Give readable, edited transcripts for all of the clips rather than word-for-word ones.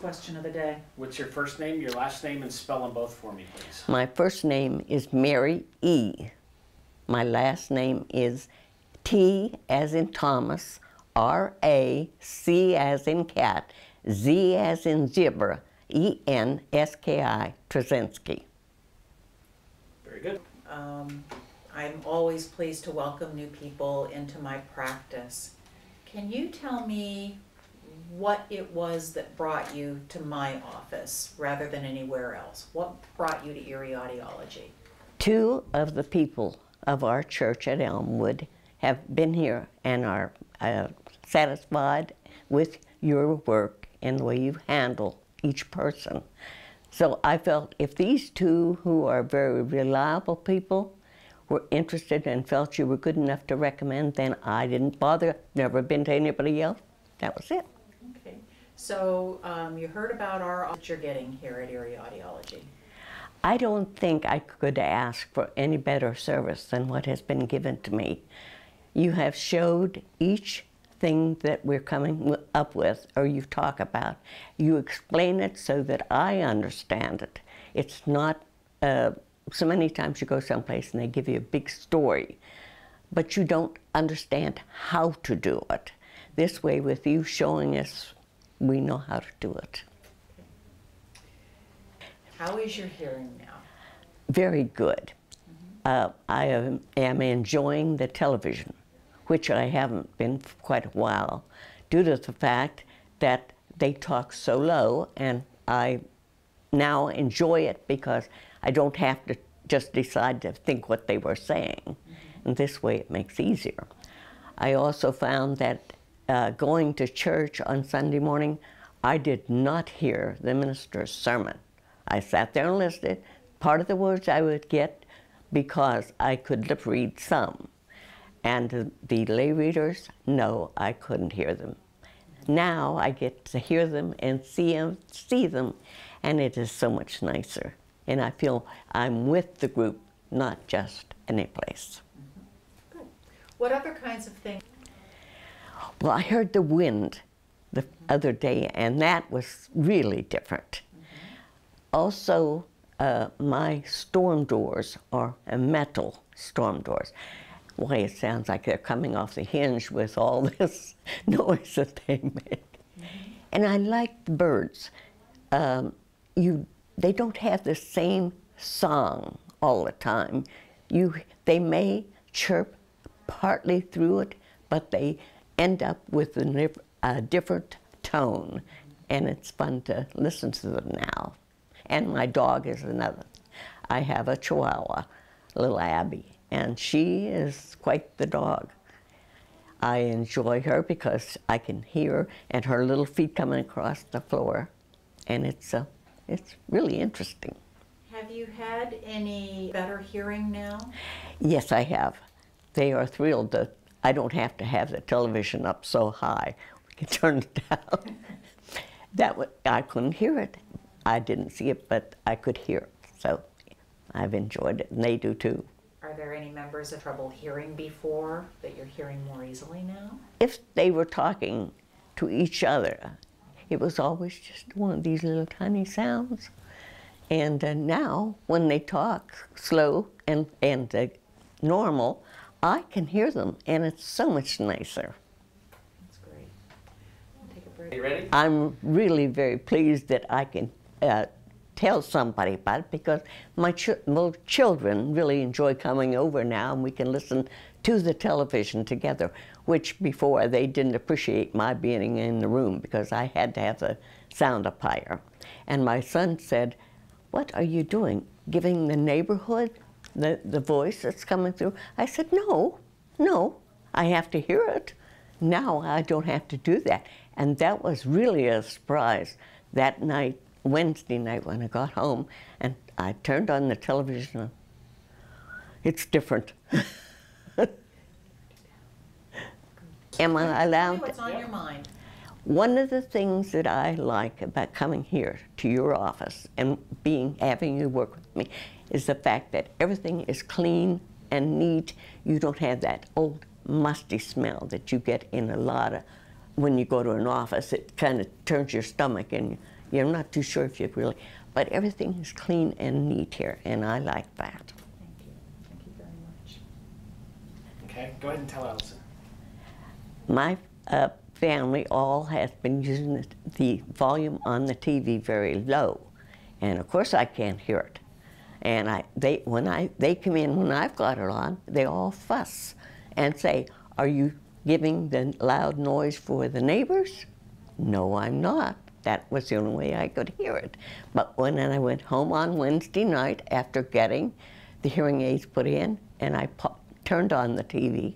question of the day. What's your first name, your last name, and spell them both for me, please? My first name is Mary E. My last name is T as in Thomas, R-A-C as in cat, Z as in zebra, E-N-S-K-I, Trzynski. Very good. I'm always pleased to welcome new people into my practice. Can you tell me what it was that brought you to my office rather than anywhere else? What brought you to Erie Audiology? Two of the people of our church at Elmwood have been here and are satisfied with your work and the way you handle each person. So I felt if these two, who are very reliable people, were interested and felt you were good enough to recommend, then I didn't bother, never been to anybody else. That was it. Okay. So you heard about what you're getting here at Erie Audiology. I don't think I could ask for any better service than what has been given to me. You have showed each thing that we're coming up with, or you talk about. You explain it so that I understand it. It's not, so many times you go someplace and they give you a big story, but you don't understand how to do it. This way, with you showing us, we know how to do it. How is your hearing now? Very good. I am enjoying the television, which I haven't been for quite a while, due to the fact that they talk so low, and I now enjoy it because I don't have to just decide to think what they were saying. And this way it makes it easier. I also found that going to church on Sunday morning, I did not hear the minister's sermon. I sat there and listened. Part of the words I would get because I could lip read some. And the lay readers, no, I couldn't hear them. Now I get to hear them and see them, and it is so much nicer. And I feel I'm with the group, not just any place. Good. What other kinds of things? Well, I heard the wind the other day, and that was really different. Also, my storm doors are metal storm doors. Why, it sounds like they're coming off the hinge with all this noise that they make. And I like the birds. They don't have the same song all the time. They may chirp partly through it, but they end up with a different tone, and it's fun to listen to them now. And my dog is another. I have a Chihuahua, little Abby, and she is quite the dog. I enjoy her because I can hear and her little feet coming across the floor, and it's really interesting. Have you had any better hearing now? Yes, I have. They are thrilled that I don't have to have the television up so high. We can turn it down. I couldn't hear it. I didn't see it, but I could hear it. So I've enjoyed it, and they do too. Are there any members of trouble hearing before that you're hearing more easily now? If they were talking to each other, it was always just one of these little tiny sounds. And now, when they talk slow and normal, I can hear them, and it's so much nicer. That's great. I'll take a break. Are you ready? I'm really very pleased that I can tell somebody about it, because my children really enjoy coming over now, and we can listen to the television together, which before they didn't appreciate my being in the room because I had to have the sound up higher. And my son said, "What are you doing? Giving the neighborhood the voice that's coming through?" I said, no, I have to hear it. Now I don't have to do that. And that was really a surprise that night, Wednesday night, when I got home and I turned on the television. It's different. Am I allowed? Tell me what's on your mind. One of the things that I like about coming here to your office and having you work with me is the fact that everything is clean and neat. You don't have that old musty smell that you get in a lot of, when you go to an office. It kind of turns your stomach and You're not too sure if you really, but everything is clean and neat here, and I like that. Thank you. Thank you very much. Okay, go ahead and tell Allison. My family all has been using the volume on the TV very low, and of course I can't hear it. And when they come in when I've got it on, they all fuss and say, "Are you giving the loud noise for the neighbors?" No, I'm not. That was the only way I could hear it. But when I went home on Wednesday night after getting the hearing aids put in, and I turned on the TV,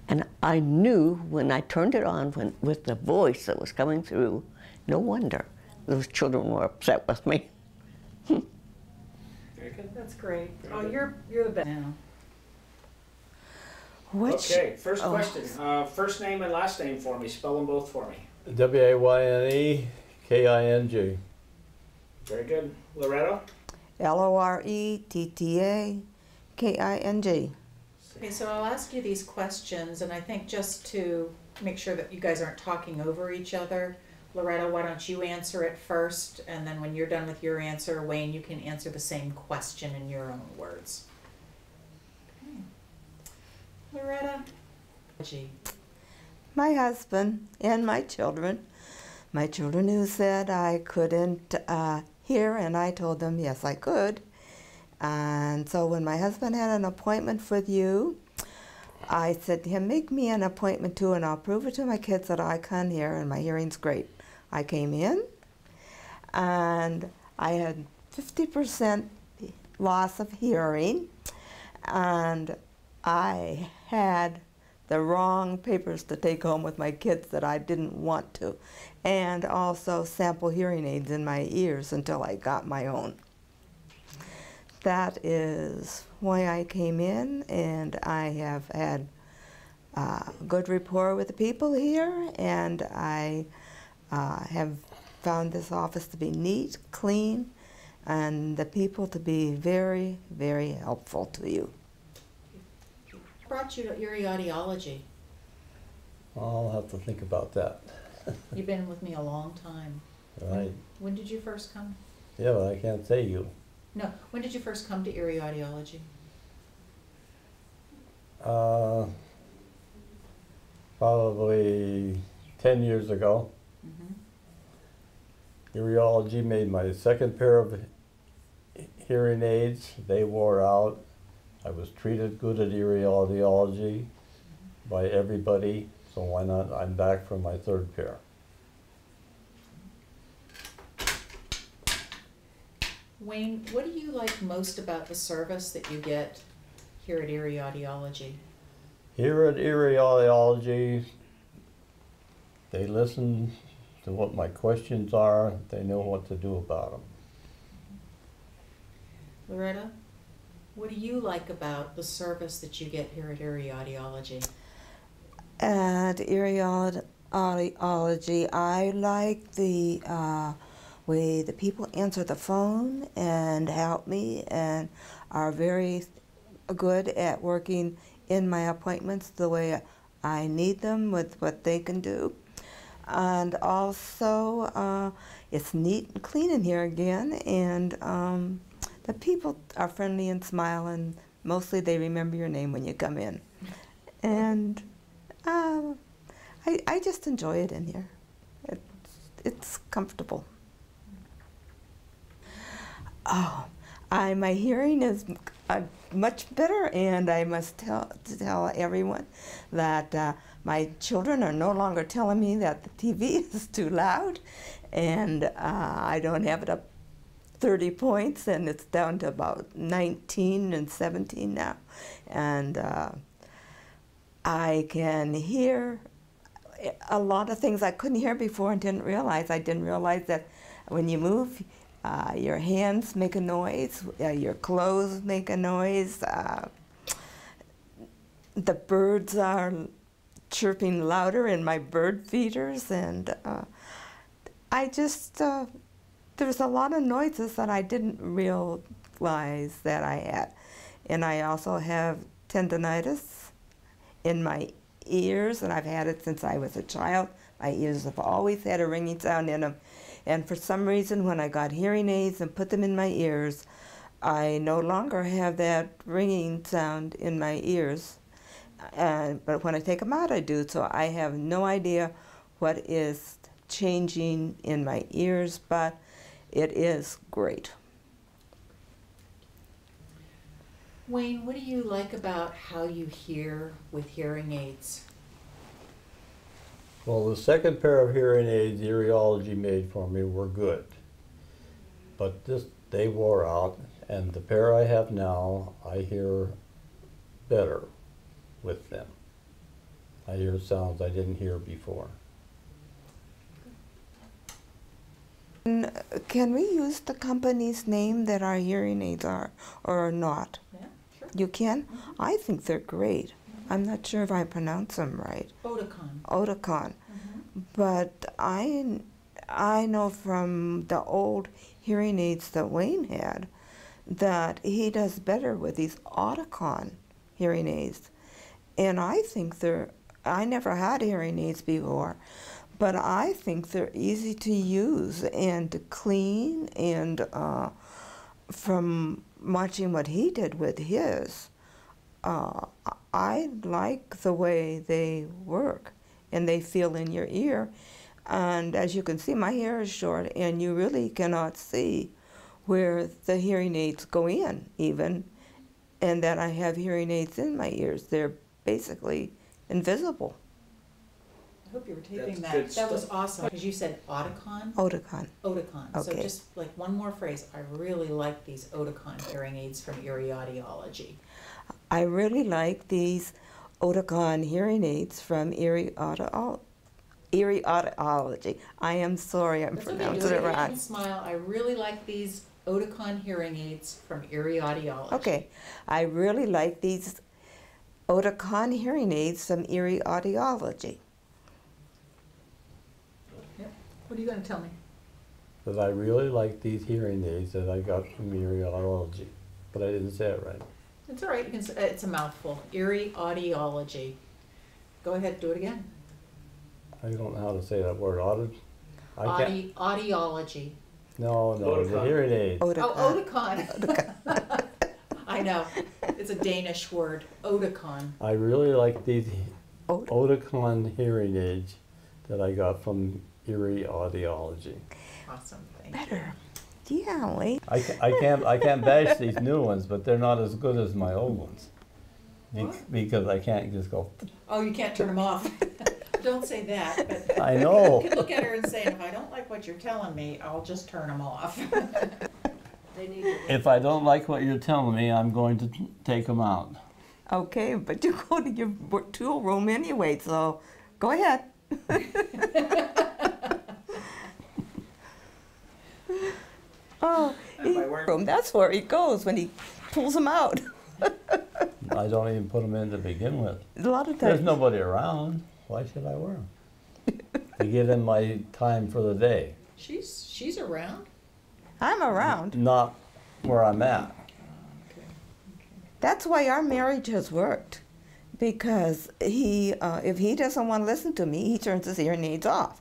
and I knew when I turned it on with the voice that was coming through, no wonder those children were upset with me. Very good. That's great. Very Oh, good. you're the best now. Okay, first question. First name and last name for me. Spell them both for me. W-A-Y-N-E-K-I-N-G. Very good. Loretto? Lorettaking. Okay, so I'll ask you these questions, and I think just to make sure that you guys aren't talking over each other, Loretta, why don't you answer it first, and then when you're done with your answer, Wayne, you can answer the same question in your own words. Okay. Loretta? Gee. My husband and my children who said I couldn't hear, and I told them yes I could. And so when my husband had an appointment with you, I said to him, make me an appointment too, and I'll prove it to my kids that I can hear and my hearing's great. I came in and I had 50% loss of hearing, and I had the wrong papers to take home with my kids that I didn't want to, and also sample hearing aids in my ears until I got my own. That is why I came in, and I have had good rapport with the people here, and I have found this office to be neat, clean, and the people to be very, very helpful to you. What brought you to Erie Audiology? I'll have to think about that. You've been with me a long time. Right. When did you first come? Yeah, but I can't say you. No, when did you first come to Erie Audiology? Probably 10 years ago. Uriology made my second pair of hearing aids. They wore out. I was treated good at Erie Audiology by everybody, so why not? I'm back for my third pair. Wayne, what do you like most about the service that you get here at Erie Audiology? Here at Erie Audiology, they listen to what my questions are. They know what to do about them. Loretta, what do you like about the service that you get here at Erie Audiology? At Erie Audiology, I like the way the people answer the phone and help me and are very good at working in my appointments the way I need them with what they can do. And also, it's neat and clean in here again, and the people are friendly and smile, and mostly they remember your name when you come in. And I just enjoy it in here. It's comfortable. Oh, my hearing is much better, and I must tell everyone that my children are no longer telling me that the TV is too loud, and I don't have it up 30 points, and it's down to about 19 and 17 now. And I can hear a lot of things I couldn't hear before and didn't realize. I didn't realize that when you move, your hands make a noise, your clothes make a noise, the birds are chirping louder in my bird feeders, and I just, there's a lot of noises that I didn't realize that I had. And I also have tendonitis in my ears, and I've had it since I was a child. My ears have always had a ringing sound in them. And for some reason, when I got hearing aids and put them in my ears, I no longer have that ringing sound in my ears. But when I take them out, I do. So I have no idea what is changing in my ears, but it is great. Wayne, what do you like about how you hear with hearing aids? Well, the second pair of hearing aids Eariology made for me were good, but they wore out, and the pair I have now, I hear better with them. I hear sounds I didn't hear before. Can we use the company's name that our hearing aids are, or not? Yeah, sure. You can? I think they're great. I'm not sure if I pronounce them right. Oticon. Oticon. But I know from the old hearing aids that Wayne had that he does better with these Oticon hearing aids. And I think I never had hearing aids before, but I think they're easy to use and to clean, and from watching what he did with his, I like the way they work and they feel in your ear. And as you can see, my hair is short and you really cannot see where the hearing aids go in even, and that I have hearing aids in my ears. They're basically invisible. I hope you were taping That's that. good That was stuff. awesome, because you said Oticon? Oticon. Oticon. So Okay. just like one more phrase, I really like these Oticon hearing aids from Erie Audiology. I really like these Oticon hearing aids from Erie Audiology. I am sorry, I'm That's okay, pronouncing do it it again wrong. and smile. I really like these Oticon hearing aids from Erie Audiology. Okay, I really like these Oticon hearing aids from Erie Audiology. Yep. What are you going to tell me? That I really like these hearing aids that I got from Eariology, but I didn't say it right. It's all right. You can, it's a mouthful. Erie Audiology. Go ahead, do it again. I don't know how to say that word. Audiology. No, the Oticon. hearing aids. Oticon. Oh, Oticon. I know. It's a Danish word. Oticon. I really like these Otic- Oticon hearing aids that I got from Erie Audiology. Awesome. Thank Better. Yeah, wait. I can't bash these new ones, but they're not as good as my old ones. Because I can't just go. you. Oh, you can't turn them off. Don't say that. But I know. you can look at her and say, if I don't like what you're telling me, I'll just turn them off. They need to If I don't like what you're telling me, I'm going to take them out. Okay, but you go to your tool room anyway, so go ahead. Oh, By wearing- room. That's where he goes when he pulls them out. I don't even put them in to begin with. A lot of There's times. nobody around. Why should I wear them? To give them my time for the day, She's around. I'm around. not where I'm at. That's why our marriage has worked, because if he doesn't want to listen to me, he turns his hearing aids off,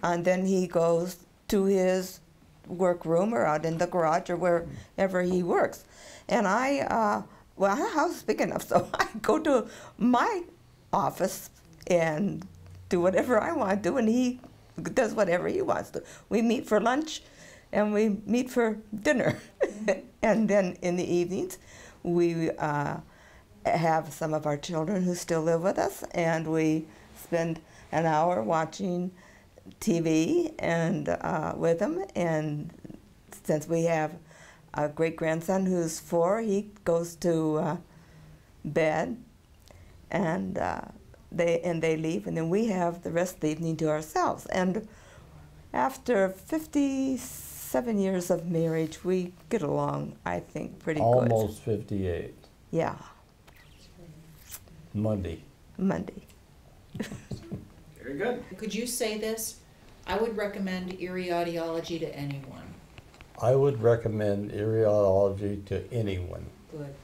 and then he goes to his workroom or out in the garage or wherever he works, and well, our house is big enough, so I go to my office and do whatever I want to do, and he does whatever he wants to. We meet for lunch, and we meet for dinner, and then in the evenings, we have some of our children who still live with us, and we spend an hour watching TV and with them. And since we have a great-grandson who's 4, he goes to bed, and they leave, and then we have the rest of the evening to ourselves. And after 57 years of marriage, we get along, I think, pretty good. Almost 58. Yeah, Monday. Monday. Very good. Could you say this? I would recommend Erie Audiology to anyone. I would recommend Eariology to anyone. Good.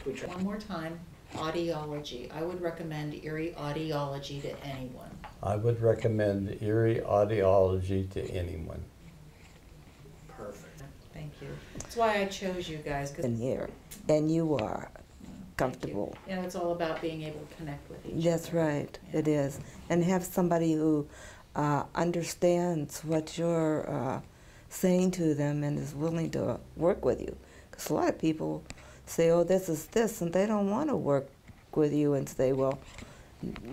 Good try. One more time. Audiology. I would recommend Erie Audiology to anyone. I would recommend Erie Audiology to anyone. you. That's why I chose you guys, because In here, and you are comfortable. you know, it's all about being able to connect with each That's other. right, Yeah. it is. And have somebody who understands what you're saying to them and is willing to work with you. Because a lot of people say, oh, this is this, and they don't want to work with you and say, well,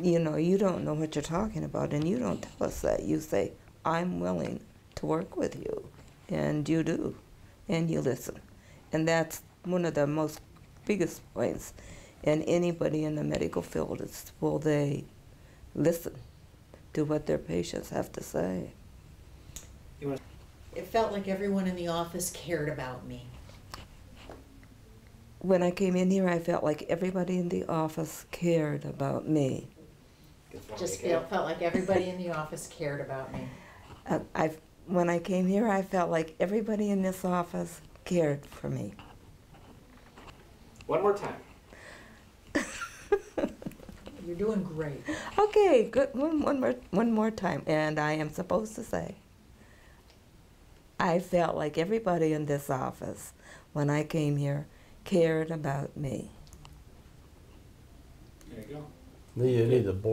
you know, you don't know what you're talking about, and you don't tell us that. You say, I'm willing to work with you, and you do, and you listen. And that's one of the most biggest points in anybody in the medical field is, will they listen to what their patients have to say? It felt like everyone in the office cared about me. When I came in here, I felt like everybody in the office cared about me. Just felt like everybody in the office cared about me. When I came here, I felt like everybody in this office cared for me. One more time. You're doing great. Okay, good. One more time. And I am supposed to say, I felt like everybody in this office, when I came here, cared about me. There you go. You need a board